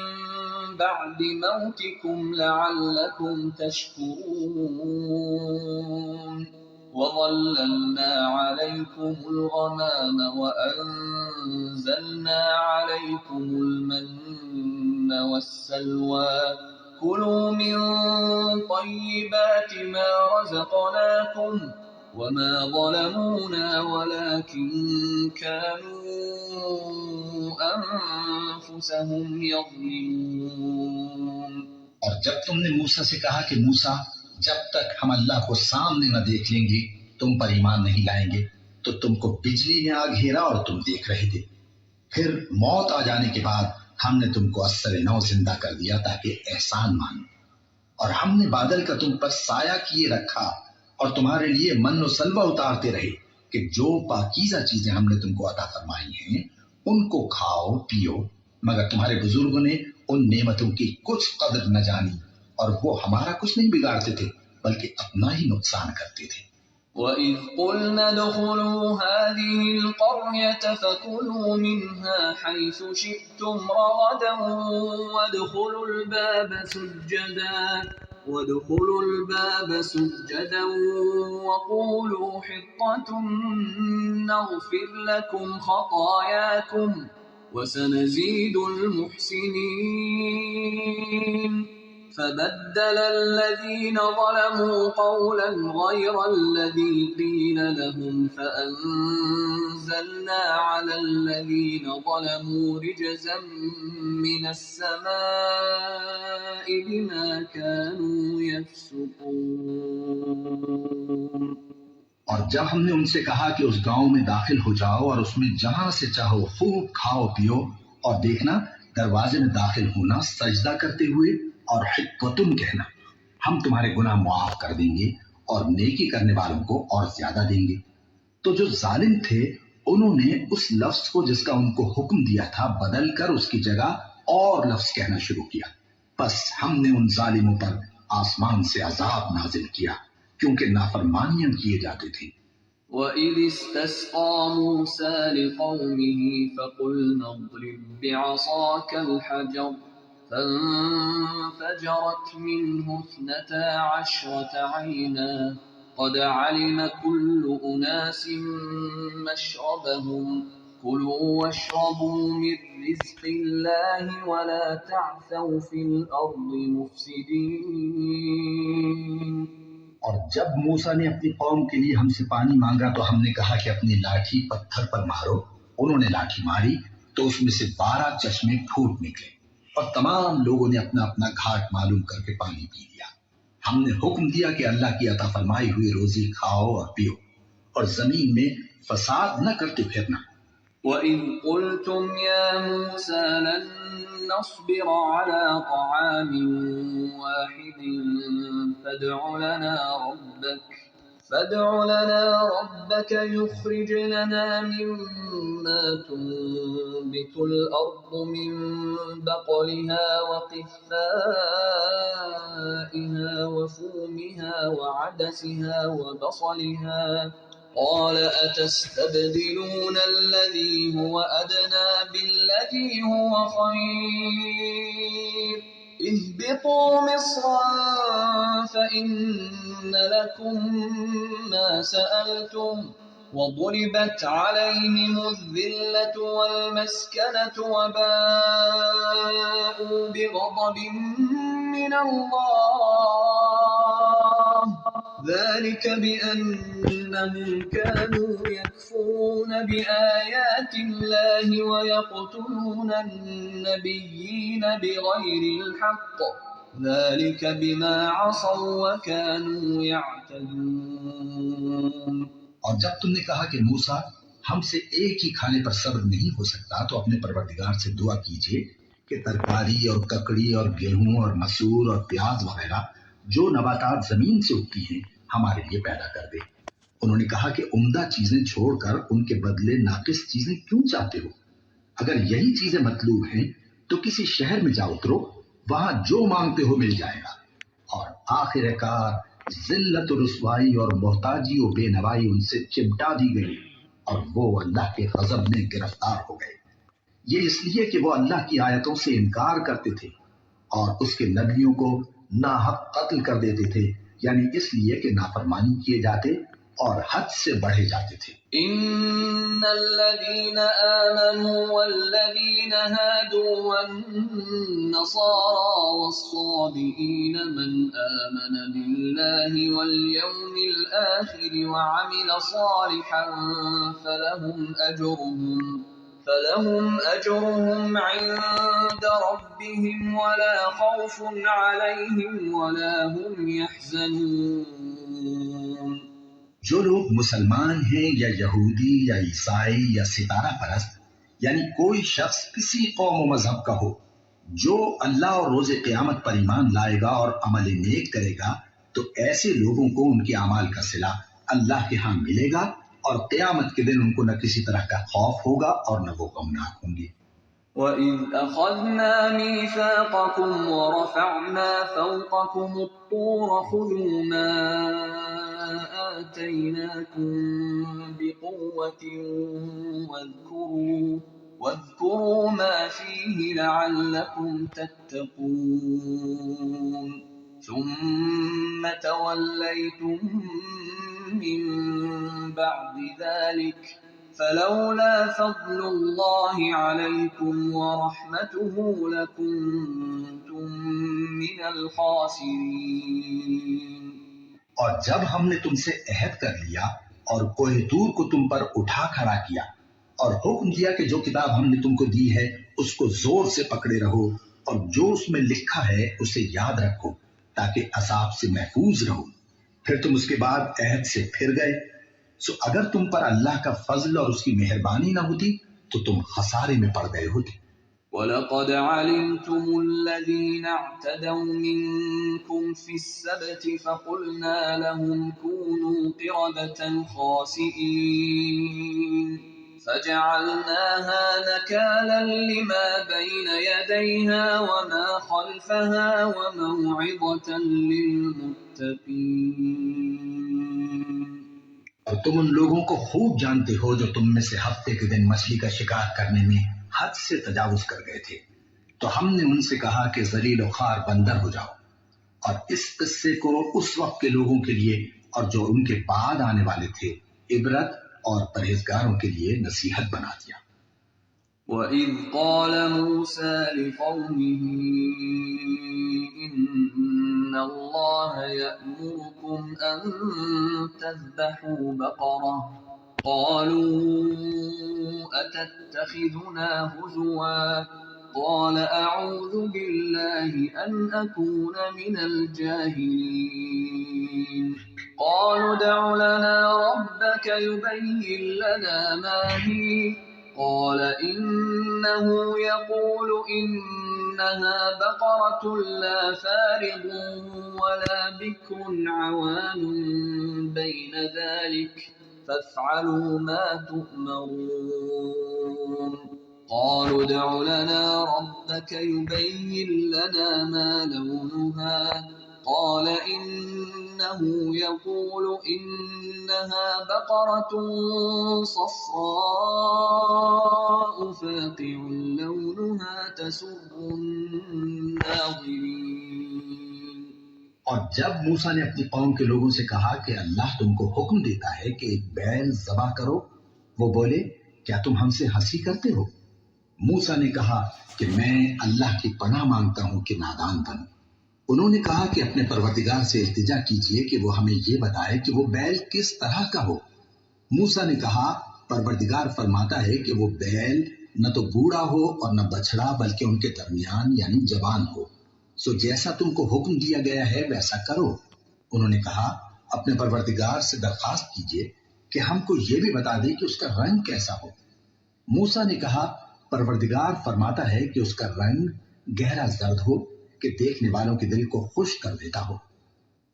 بَعْدِ مَوْتِكُمْ لَعَلَّكُمْ تَشْكُرُونَ۔ وظللنا عليكم الغمام وأنزلنا عليكم المن والسلوى كلوا من طيبات ما رزقناكم وما ظلمونا ولكن كانوا أنفسهم يظلمون. اور جب تم نے موسیٰ سے کہا کہ موسیٰ جب تک ہم اللہ کو سامنے نہ دیکھ لیں گے تم پر ایمان نہیں لائیں گے، تو تم کو بجلی نے آ گھیرا اور تم دیکھ رہے تھے. پھر موت آ جانے کے بعد ہم نے تم کو اثر نو زندہ کر دیا تاکہ احسان مانو، اور ہم نے بادل کا تم پر سایہ کیے رکھا اور تمہارے لیے من و سلوہ اتارتے رہے کہ جو پاکیزہ چیزیں ہم نے تم کو عطا فرمائی ہیں ان کو کھاؤ پیو، مگر تمہارے بزرگوں نے ان نعمتوں کی کچھ قدر نہ جانی اور وہ ہمارا کچھ نہیں بگاڑتے تھے بلکہ اپنا ہی نقصان کرتے تھے. وَإِذْ قُلْنَا ادْخُلُوا هَٰذِهِ الْقَرْيَةَ فَكُلُوا مِنْهَا حَيْثُ شِئْتُمْ رَغَدًا وَادْخُلُوا الْبَابَ سُجَّدًا وَقُولُوا حِطَّةٌ نَّغْفِرْ لَكُمْ خَطَايَاكُمْ وَسَنَزِيدُ الْمُحْسِنِينَ. فبدل الذين ظلموا قولا غير الذي قيل لهم فأنزلنا على الذين ظلموا رجزا من السماء بما كانوا يفسقون. اور جب ہم نے ان سے کہا کہ اس گاؤں میں داخل ہو جاؤ اور اس میں جہاں سے چاہو خوب کھاؤ پیو، اور دیکھنا دروازے میں داخل ہونا سجدہ کرتے ہوئے اور حطتن کہنا، ہم تمہارے گناہ معاف کر دیں گے اور نیکی کرنے والوں کو اور زیادہ دیں گے. تو جو ظالم تھے انہوں نے اس لفظ کو جس کا ان کو حکم دیا تھا بدل کر اس کی جگہ اور لفظ کہنا شروع کیا، بس ہم نے ان ظالموں پر آسمان سے عذاب نازل کیا کیونکہ نافرمانیاں کیے جاتے تھے. وَإِذِ اسْتَسْقَىٰ مُوسَىٰ لِقَوْمِهِ فَقُلْنَا اضْرِب بِّعَصَاكَ الْحَجَرَ فانفجرت منه 12 عينا قد علم كل أناس مشربهم كلوا واشربوا من رزق الله ولا تعثوا في الأرض مفسدين. اور جب موسیٰ نے اپنی قوم کے لیے ہم سے پانی مانگا تو ہم نے کہا کہ اپنی لاٹھی پتھر پر مارو. انہوں نے لاٹھی ماری تو اس میں سے 12 چشمے پھوٹ نکلے اور تمام لوگوں نے اپنا اپنا گھاٹ معلوم کر کے پانی پی لیا. ہم نے حکم دیا کہ اللہ کی عطا فرمائی ہوئی روزی کھاؤ اور پیو اور زمین میں فساد نہ کرتے پھرنا. وَإِذْ قُلْتُمْ يَا مُوسَىٰ لَن نَّصْبِرَ عَلَىٰ طَعَامٍ وَاحِدٍ فادع لنا ربك يخرج لنا مما تنبت الأرض من بقلها وقثائها وفومها وعدسها وبصلها قال أتستبدلون الذي هو أدنى بالذي هو خير اهبطوا مصرا فإن لكم ما سألتم وضربت عليهم الذلة والمسكنة وباءوا بغضب من الله ذلك بأنهم كانوا يكفرون بآيات الله ويقتلون النبيين بغير الحق ذلك بما عصوا وكانوا يعتدون. اور جب تم نے کہا کہ موسیٰ ہم سے ایک ہی کھانے پر صبر نہیں ہو سکتا تو اپنے پروردگار سے دعا کیجئے کہ ترکاری اور ککڑی اور گیہوں اور مسور اور پیاز وغیرہ جو نباتات زمین سے اگتی ہیں ہمارے لیے پیدا کر دے. انہوں نے کہا کہ عمدہ چیزیں چھوڑ کر ان کے بدلے ناقص چیزیں کیوں چاہتے ہو؟ اگر یہی چیزیں مطلوب ہیں تو کسی شہر میں جا اترو، وہاں جو مانگتے ہو مل جائے گا. اور آخر کار ذلت و رسوائی اور محتاجی و بے نوائی ان سے چمٹا دی گئی اور وہ اللہ کے غضب میں گرفتار ہو گئے. یہ اس لیے کہ وہ اللہ کی آیتوں سے انکار کرتے تھے اور اس کے نبیوں کو ناحق قتل کر دیتے تھے، یعنی اس لیے کہ نافرمانی کیے جاتے اور حد سے بڑھے جاتے تھے۔ إن الذين آمنوا والذين هادوا والنصارى والصابئين من آمن بالله واليوم الآخر وعمل صالحا فلهم أجرهم عند ربهم ولا خوف عليهم ولا هم يحزنون۔ جو لوگ مسلمان ہیں یا یہودی یا عیسائی یا ستارہ پرست، یعنی کوئی شخص کسی قوم و مذہب کا ہو، جو اللہ اور روز قیامت پر ایمان لائے گا اور عمل نیک کرے گا، تو ایسے لوگوں کو ان کے اعمال کا صلہ اللہ کے ہاں ملے گا، اور قیامت کے دن ان کو نہ کسی طرح کا خوف ہوگا اور نہ وہ غمناک ہوں گے۔ وَإِذْ أَخَذْنَا مِيثَاقَكُمْ وَرَفَعْنَا فَوْقَكُمُ الطُّورَ خُذُوا مَا آتَيْنَاكُمْ بِقُوَّةٍ وَاذْكُرُوا مَا فِيهِ لَعَلَّكُمْ تَتَّقُونَ ثُمَّ تَوَلَّيْتُمْ مِنْ بَعْدِ ذَلِكَ فلولا فضل الله عليكم ورحمته لكنتم من الخاسرين۔ اور جب ہم نے تم سے عہد کر لیا اور کوہ طور کو تم پر اٹھا کھڑا کیا اور حکم دیا کہ جو کتاب ہم نے تم کو دی ہے اس کو زور سے پکڑے رہو اور جو اس میں لکھا ہے اسے یاد رکھو تاکہ عذاب سے محفوظ رہو، پھر تم اس کے بعد عہد سے پھر گئے، سو اگر تم پر اللہ کا فضل اور اس کی مہربانی نہ ہوتی تو تم خسارے میں پڑ گئے ہوتے۔ وَلَقَدْ عَلِمْتُمُ الَّذِينَ اعْتَدَوْا مِنْكُمْ فِي السَّبْتِ فَقُلْنَا لَهُمْ كُونُوا قِرَدَةً خَاسِئِينَ فَجَعَلْنَاهَا نَكَالًا لِمَا بَيْنَ يَدَيْهَا وَمَا خَلْفَهَا وَمَوْعِظَةً لِلْمُتَّقِينَ۔ اور تم ان لوگوں کو خوب جانتے ہو جو تم میں سے ہفتے کے دن مچھلی کا شکار کرنے میں حد سے تجاوز کر گئے تھے، تو ہم نے ان سے کہا کہ ذلیل و خوار بندر ہو جاؤ، اور اس قصے کو اس وقت کے لوگوں کے لیے اور جو ان کے بعد آنے والے تھے عبرت اور پرہیزگاروں کے لیے نصیحت بنا دیا۔ وَإِذْ قَالَ مُوسَى لِقَوْمِهِ إِنَّ اللَّهَ يَأْمُرُكُمْ أَن تَذْبَحُوا بَقَرَةً قَالُوا أَتَتَّخِذُنَا هُزُوًا قَالَ أَعُوذُ بِاللَّهِ أَنْ أَكُونَ مِنَ الْجَاهِلِينَ قَالُوا ادْعُ لَنَا رَبَّكَ يُبَيِّن لَّنَا مَا هِيَ قال إنه يقول إنها بقرة لا فارض ولا بكر عوان بين ذلك فافعلوا ما تؤمرون قالوا ادع لنا ربك يبين لنا ما لونها قال إنه يقول إنها بقرة صفراء فاقع لونها تسر الناظرين۔ اور جب موسیٰ نے اپنی قوم کے لوگوں سے کہا کہ اللہ تم کو حکم دیتا ہے کہ ایک بیل ذبح کرو، وہ بولے کیا تم ہم سے ہنسی کرتے ہو؟ موسیٰ نے کہا کہ میں اللہ کی پناہ مانگتا ہوں کہ نادان بنوں۔ انہوں نے کہا کہ اپنے پروردگار سے التجا کیجئے کہ وہ ہمیں یہ بتائے کہ وہ بیل کس طرح کا ہو۔ موسیٰ نے کہا پروردگار فرماتا ہے کہ وہ بیل نہ تو بوڑھا ہو اور نہ بچڑا بلکہ ان کے درمیان یعنی جوان ہو، سو جیسا تم کو حکم دیا گیا ہے ویسا کرو۔ انہوں نے کہا اپنے پروردگار سے درخواست کیجئے کہ ہم کو یہ بھی بتا دے کہ اس کا رنگ کیسا ہو۔ موسیٰ نے کہا پروردگار فرماتا ہے کہ اس کا رنگ گہرا زرد ہو کہ دیکھنے والوں کے دل کو خوش کر دیتا ہو۔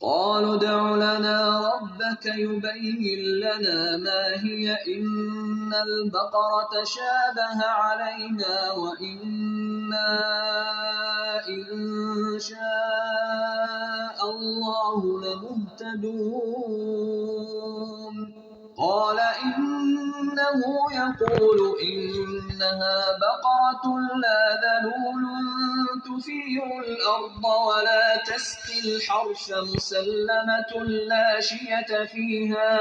قالوا ادع لنا ربك يبين لنا ما هي إن البقرة شابه علينا وإنا إن شاء الله لمهتدون قال إنه يقول إنها بقرة لا ذلول تثير الأرض ولا تسقي الحرث مسلمة لا شية فيها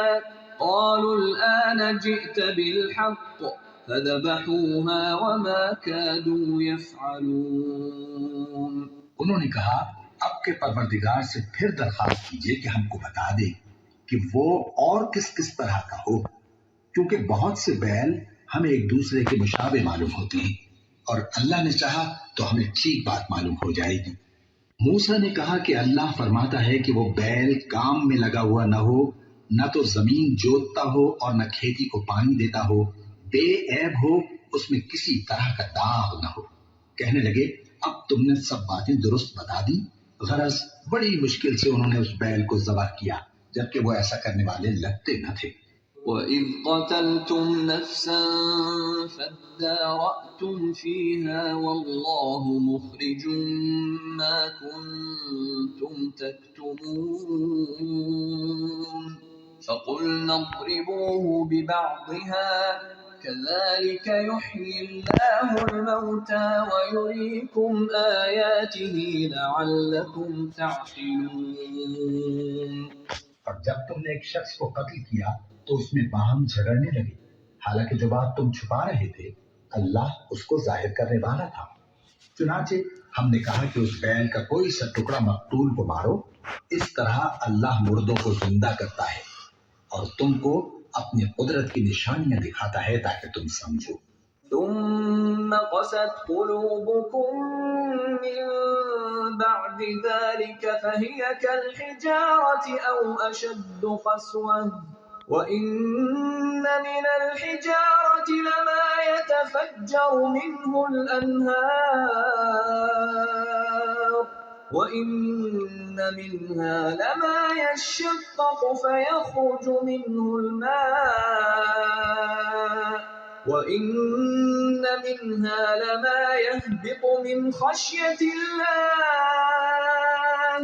قالوا الآن جئت بالحق فذبحوها وما كادوا يفعلون. انہوں نے کہا اب کے پروردگار سے پھر درخواست کیجئے کہ ہم کو بتا دے کہ وہ اور کس کس طرح کا ہو، کیونکہ بہت سے بیل ہمیں ایک دوسرے کے مشابہ معلوم ہوتے ہیں، اور اللہ نے چاہا تو ہمیں ٹھیک بات معلوم ہو جائے گی۔ موسیٰ نے کہا کہ اللہ فرماتا ہے کہ وہ بیل کام میں لگا ہوا نہ ہو، نہ تو زمین جوتتا ہو اور نہ کھیتی کو پانی دیتا ہو، بے عیب ہو، اس میں کسی طرح کا داغ نہ ہو۔ کہنے لگے اب تم نے سب باتیں درست بتا دی۔ غرض بڑی مشکل سے انہوں نے اس بیل کو ذبح کیا، جبکہ وہ ایسا کرنے والے لگتے نہ تھے۔ وَإِذْ قَتَلْتُمْ نَفْسًا فَادَّارَأْتُمْ فِيهَا وَاللَّهُ مُخْرِجٌ مَا كُنتُمْ تَكْتُمُونَ فَقُلْنَا اضْرِبُوهُ بِبَعْضِهَا كَذَلِكَ يُحْيِي اللَّهُ الْمَوْتَى وَيُرِيكُمْ آيَاتِهِ لَعَلَّكُمْ تَعْقِلُونَ۔ اور جب تم نے ایک شخص کو قتل کیا تو اس میں باہم جھگڑنے لگے، حالانکہ جو بات تم چھپا رہے تھے اللہ اس کو ظاہر کرنے والا تھا۔ چنانچہ ہم نے کہا کہ اس بیل کا کوئی سا ٹکڑا مقتول کو مارو، اس طرح اللہ مردوں کو زندہ کرتا ہے اور تم کو اپنی قدرت کی نشانیاں دکھاتا ہے تاکہ تم سمجھو۔ ثم قست قلوبكم من بعد ذلك فهي كالحجارة أو أشد قسوة وإن من الحجارة لما يتفجر منه الأنهار وإن منها لما يشقق فيخرج منه الماء وإن منها لما يهبط من خشية الله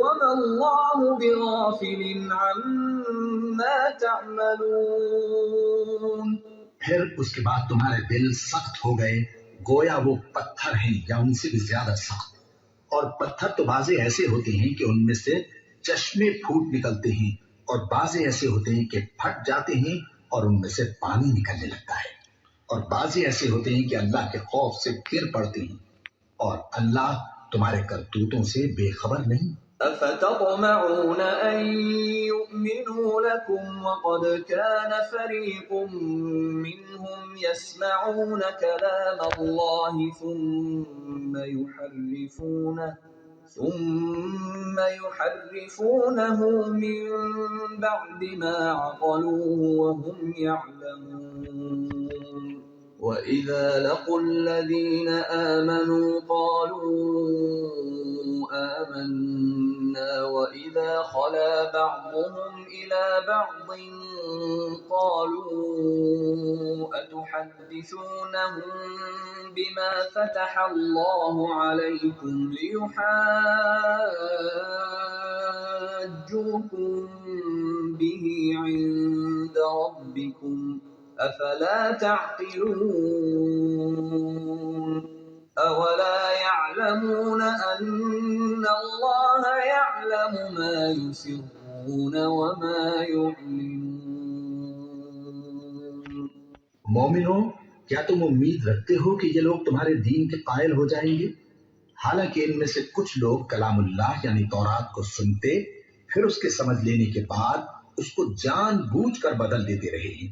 وما الله بغافل عما تعملون۔ پھر اس کے بعد تمہارے دل سخت ہو گئے گویا وہ پتھر ہیں یا ان سے بھی زیادہ سخت، اور پتھر تو بعضے ایسے ہوتے ہیں کہ ان میں سے چشمے پھوٹ نکلتے ہیں، اور بعضے ایسے ہوتے ہیں کہ پھٹ جاتے ہیں اور ان میں سے پانی نکلنے لگتا ہے، اور بعضے ایسے ہوتے ہیں کہ اللہ کے خوف سے گر پڑتے ہیں، اور اللہ تمہارے کرتوتوں سے بے خبر نہیں۔ أفتطمعون أن يؤمنوا لكم وقد كان فريق منهم يسمعون كلام الله ثم يحرفونه من بعد ما عقلوه وهم يعلمون وَإِذَا لَقُوا الَّذِينَ آمَنُوا قَالُوا آمَنَّا وَإِذَا خَلَا بَعْضُهُمْ إِلَى بَعْضٍ قَالُوا أَتُحَدِّثُونَهُم بِمَا فَتَحَ اللَّهُ عَلَيْكُمْ لِيُحَاجُّوكُم بِهِ عِندَ رَبِّكُمْ أَفَلَا تَعْقِلُونَ أَوَلَا يَعْلَمُونَ أَنَّ اللَّهَ يَعْلَمُ مَا يُسِرُّونَ وَمَا يُعْلِنُونَ۔ مومنو، کیا تم امید رکھتے ہو کہ یہ لوگ تمہارے دین کے قائل ہو جائیں گے؟ حالانکہ ان میں سے کچھ لوگ کلام اللہ یعنی تورات کو سنتے پھر اس کے سمجھ لینے کے بعد اس کو جان بوجھ کر بدل دیتے رہے ہیں،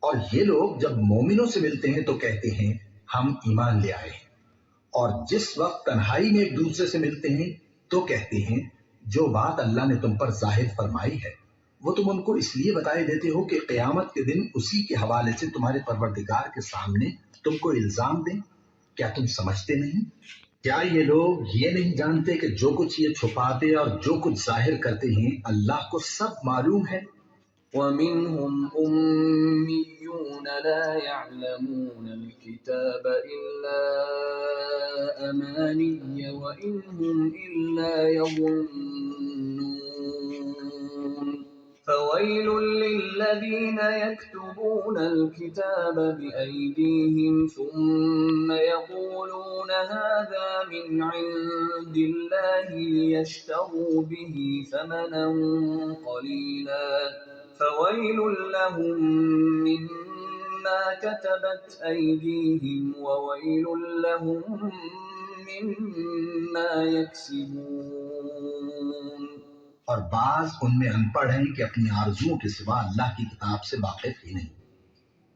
اور یہ لوگ جب مومنوں سے ملتے ہیں تو کہتے ہیں ہم ایمان لے آئے ہیں، اور جس وقت تنہائی میں ایک دوسرے سے ملتے ہیں تو کہتے ہیں جو بات اللہ نے تم پر ظاہر فرمائی ہے وہ تم ان کو اس لیے بتائے دیتے ہو کہ قیامت کے دن اسی کے حوالے سے تمہارے پروردگار کے سامنے تم کو الزام دیں۔ کیا تم سمجھتے نہیں؟ کیا یہ لوگ یہ نہیں جانتے کہ جو کچھ یہ چھپاتے اور جو کچھ ظاہر کرتے ہیں اللہ کو سب معلوم ہے؟ وَمِنْهُمْ أُمِّيُّونَ لَا يَعْلَمُونَ الْكِتَابَ إِلَّا أَمَانِيَّ وَإِنْ هُمْ إِلَّا يَظُنُّونَ فويل للذين يكتبون الكتاب بأيديهم ثم يقولون هذا من عند الله ليشتروا به ثمنا قليلا فويل لهم مما كتبت أيديهم وويل لهم مما يكسبون۔ اور بعض ان میں ان پڑھ ہیں کہ اپنی آرزوؤں کے سوا اللہ کی کتاب سے واقف ہی نہیں،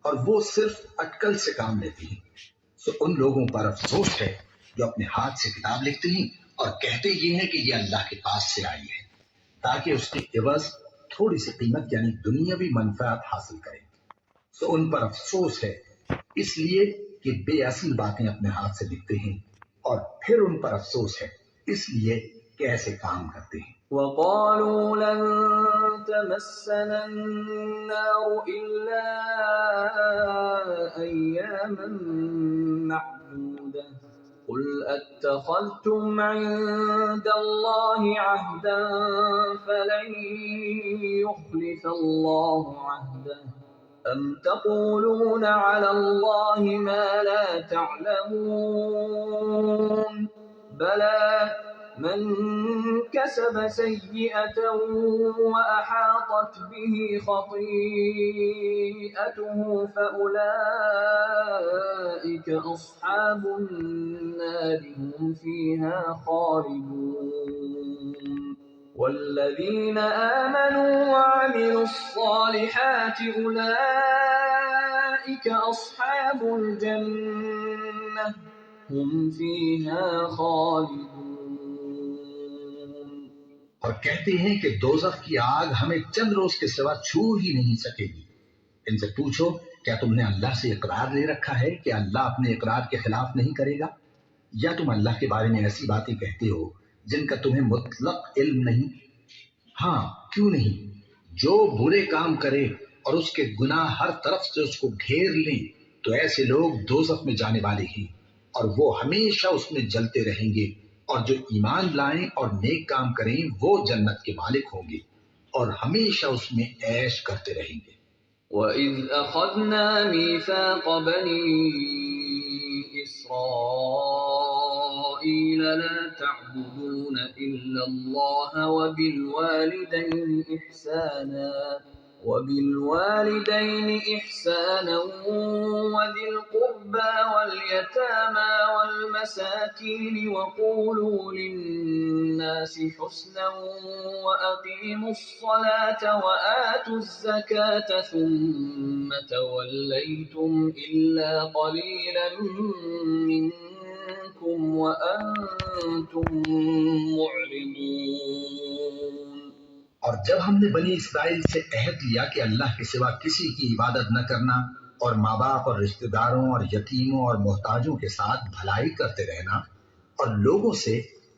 اور وہ صرف اٹکل سے کام لیتے ہیں۔ تو ان لوگوں پر افسوس ہے جو اپنے ہاتھ سے کتاب لکھتے ہیں اور کہتے یہ ہیں کہ یہ اللہ کے پاس سے آئی ہے، تاکہ اس کے عوض تھوڑی سی قیمت یعنی دنیاوی منفعت حاصل کریں۔ تو ان پر افسوس ہے اس لیے کہ بے اصل باتیں اپنے ہاتھ سے لکھتے ہیں، اور پھر ان پر افسوس ہے اس لیے کہ ایسے کام کرتے ہیں۔ وقالوا لن تمسنا النار إلا أياما معدودة قل أتخذتم عند الله عهدا فلن يخلف الله عهده أم تقولون على الله ما لا تعلمون بلى من كسب سيئة وأحاطت به خطيئته فأولئك أصحاب النار هم فيها خالدون والذين آمنوا وعملوا الصالحات أولئك أصحاب الجنة هم فيها خالدون۔ اور کہتے ہیں کہ دوزخ کی آگ ہمیں چند روز کے سوا چھو ہی نہیں سکے گی۔ ان سے پوچھو کیا تم نے اللہ سے اقرار لے رکھا ہے کہ اللہ اپنے اقرار کے خلاف نہیں کرے گا، یا تم اللہ کے بارے میں ایسی باتیں کہتے ہو جن کا تمہیں مطلق علم نہیں؟ ہاں کیوں نہیں، جو برے کام کرے اور اس کے گناہ ہر طرف سے اس کو گھیر لیں تو ایسے لوگ دوزخ میں جانے والے ہیں، اور وہ ہمیشہ اس میں جلتے رہیں گے، اور جو ایمان لائیں اور نیک کام کریں وہ جنت کے مالک ہوں گے اور ہمیشہ اس میں عیش کرتے رہیں گے۔ وَإِذْ أَخَذْنَا مِيثَاقَ بَنِي إِسْرَائِيلَ لَا تَعْبُدُونَ إِلَّا اللَّهَ وَبِالْوَالِدَيْنِ إِحْسَانًا وَذِي الْقُرْبَى وَالْيَتَامَى وَالْمَسَاكِينِ وَقُولُوا لِلنَّاسِ حُسْنًا وَأَقِيمُوا الصَّلَاةَ وَآتُوا الزَّكَاةَ ثُمَّ تَوَلَّيْتُمْ إِلَّا قَلِيلًا مِّنكُمْ وَأَنتُمْ مُعْرِضُونَ۔ اور جب ہم نے بنی اسرائیل سے عہد لیا کہ اللہ کے سوا کسی کی عبادت نہ کرنا، اور ماں باپ اور رشتہ داروں اور یتیموں اور محتاجوں کے ساتھ بھلائی کرتے رہنا، اور لوگوں سے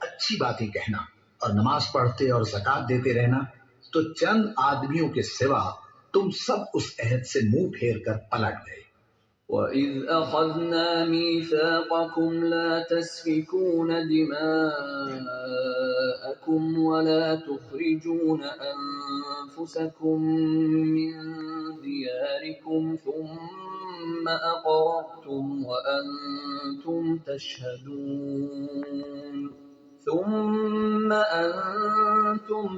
اچھی باتیں کہنا، اور نماز پڑھتے اور زکوٰۃ دیتے رہنا، تو چند آدمیوں کے سوا تم سب اس عہد سے منہ پھیر کر پلٹ گئے۔ وَإِذْ أَخَذْنَا مِيثَاقَكُمْ لَا تَسْفِكُونَ دِمَاءَكُمْ وَلَا تُخْرِجُونَ أَنفُسَكُمْ مِنْ دِيَارِكُمْ ثُمَّ أَقْرَرْتُمْ وَأَنْتُمْ تَشْهَدُونَ ثُمَّ أَنْتُمْ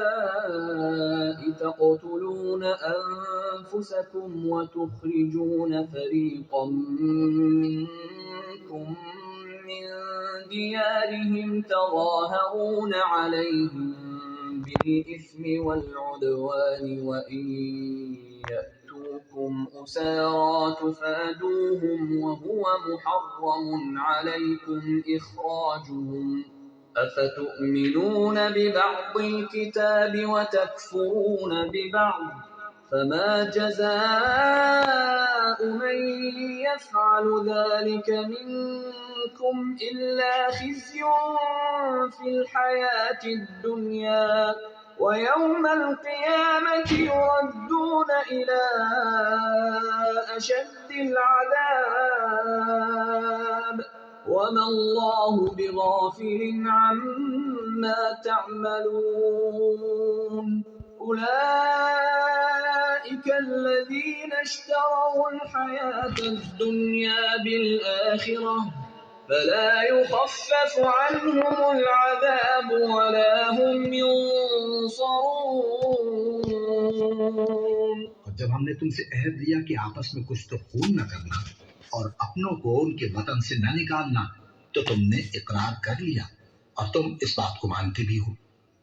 هَؤُلَاءِ تَقْتُلُونَ أَنفُسَكُمْ وَتُخْرِجُونَ فَرِيقًا مِّنكُم مِّن دِيَارِهِمْ تَظَاهَرُونَ عَلَيْهِم بِالْإِثْمِ وَالْعُدْوَانِ وَإِن يَأْتُوكُمْ أُسَارَىٰ تُفَادُوهُمْ وَهُوَ مُحَرَّمٌ عَلَيْكُمْ إِخْرَاجُهُمْ أَفَتُؤْمِنُونَ بِبَعْضِ الْكِتَابِ وَتَكْفُرُونَ بِبَعْضٍ فَمَا جَزَاءُ مَن يَفْعَلُ ذَلِكَ مِنكُمْ إِلَّا خِزْيٌ فِي الْحَيَاةِ الدُّنْيَا وَيَوْمَ الْقِيَامَةِ يُرَدُّونَ إِلَىٰ أَشَدِّ الْعَذَابِ وما الله بغافل عما تعملون أولئك الذين اشتروا الحياة الدنيا بالآخرة فلا يخفف عنهم العذاب ولا هم ينصرون. اور جب ہم نے تم سے عہد لیا کہ آپس میں کچھ تو خون نہ کرنا اور اپنوں کو ان کے وطن سے نہ نکالنا تو تم نے اقرار کر لیا اور تم اس بات کو مانتے بھی ہو.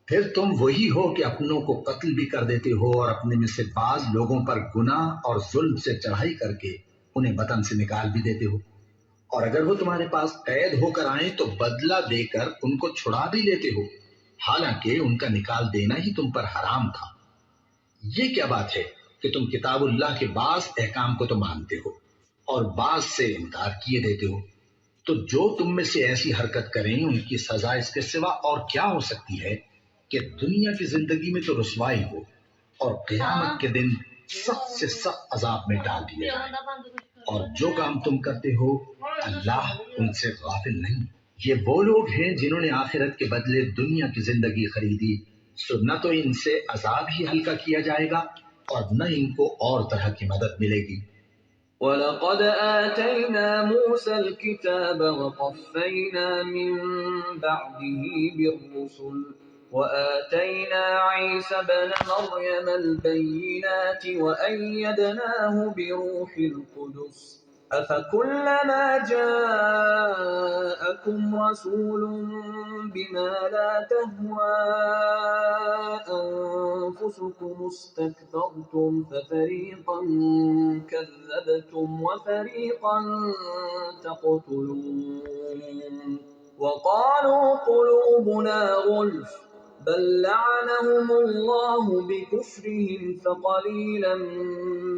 پھر تم وہی ہو کہ اپنوں کو قتل بھی کر دیتے ہو اور اپنے میں سے بعض لوگوں پر گناہ اور ظلم سے چڑھائی کر کے انہیں وطن سے نکال بھی دیتے ہو. اور اگر وہ تمہارے پاس قید ہو کر آئیں تو بدلہ دے کر ان کو چھڑا بھی لیتے ہو حالانکہ ان کا نکال دینا ہی تم پر حرام تھا. یہ کیا بات ہے کہ تم کتاب اللہ کے بعض احکام کو تو مانتے ہو اور بعض سے انکار کیے دیتے ہو. تو جو تم میں سے ایسی حرکت کریں ان کی سزا اس کے سوا اور کیا ہو سکتی ہے کہ دنیا کی زندگی میں تو رسوائی ہو اور قیامت کے دن سخت سے سخت عذاب میں ڈال دیا جائے. اور جو کام تم کرتے ہو اللہ ان سے غافل نہیں. یہ وہ لوگ ہیں جنہوں نے آخرت کے بدلے دنیا کی زندگی خریدی سو نہ تو ان سے عذاب ہی ہلکا کیا جائے گا اور نہ ان کو اور طرح کی مدد ملے گی. وَلَقَدْ آتَيْنَا مُوسَى الْكِتَابَ وَقَفَّيْنَا مِن بَعْدِهِ بِالرُّسُلِ وَآتَيْنَا عِيسَى ابْنَ مَرْيَمَ الْبَيِّنَاتِ وَأَيَّدْنَاهُ بِرُوحِ الْقُدُسِ أَفَكُلَّمَا جَاءَكُمْ رَسُولٌ بِمَا لَا تَهْوَىٰ أَنفُسُكُمُ اسْتَكْبَرْتُمْ فَفَرِيقًا كَذَّبْتُمْ وَفَرِيقًا تَقْتُلُونَ وَقَالُوا قُلُوبُنَا غُلْفٌ بَل لَّعَنَهُمُ اللَّهُ بِكُفْرِهِمْ فَقَلِيلًا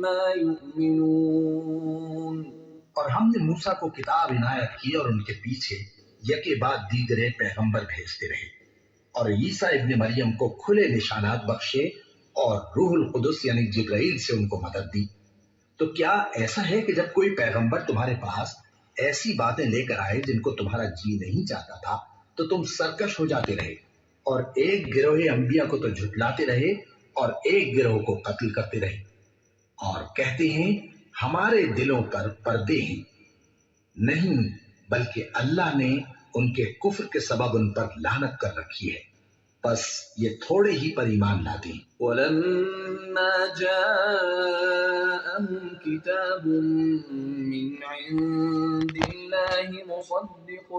مَّا يُؤْمِنُونَ. اور ہم نے موسیٰ کو کتاب عنایت کی اور ان کے پیچھے یکے بعد دیگرے پیغمبر بھیجتے رہے اور عیسیٰ ابن مریم کو کھلے نشانات بخشے اور روح القدس یعنی جبرائیل سے ان کو مدد دی. تو کیا ایسا ہے کہ جب کوئی پیغمبر تمہارے پاس ایسی باتیں لے کر آئے جن کو تمہارا جی نہیں چاہتا تھا تو تم سرکش ہو جاتے رہے اور ایک گروہ انبیاء کو تو جھٹلاتے رہے اور ایک گروہ کو قتل کرتے رہے اور کہتے ہیں ہمارے دلوں پر پردے ہیں. نہیں بلکہ اللہ نے ان کے کفر کے سبب ان پر لعنت کر رکھی ہے بس یہ تھوڑے ہی پر ایمان لاتے ہیں. وَلَمَّا جَاءَهُمْ كِتَابٌ مِّنْ عِندِ اللَّهِ مُصَدِّقٌ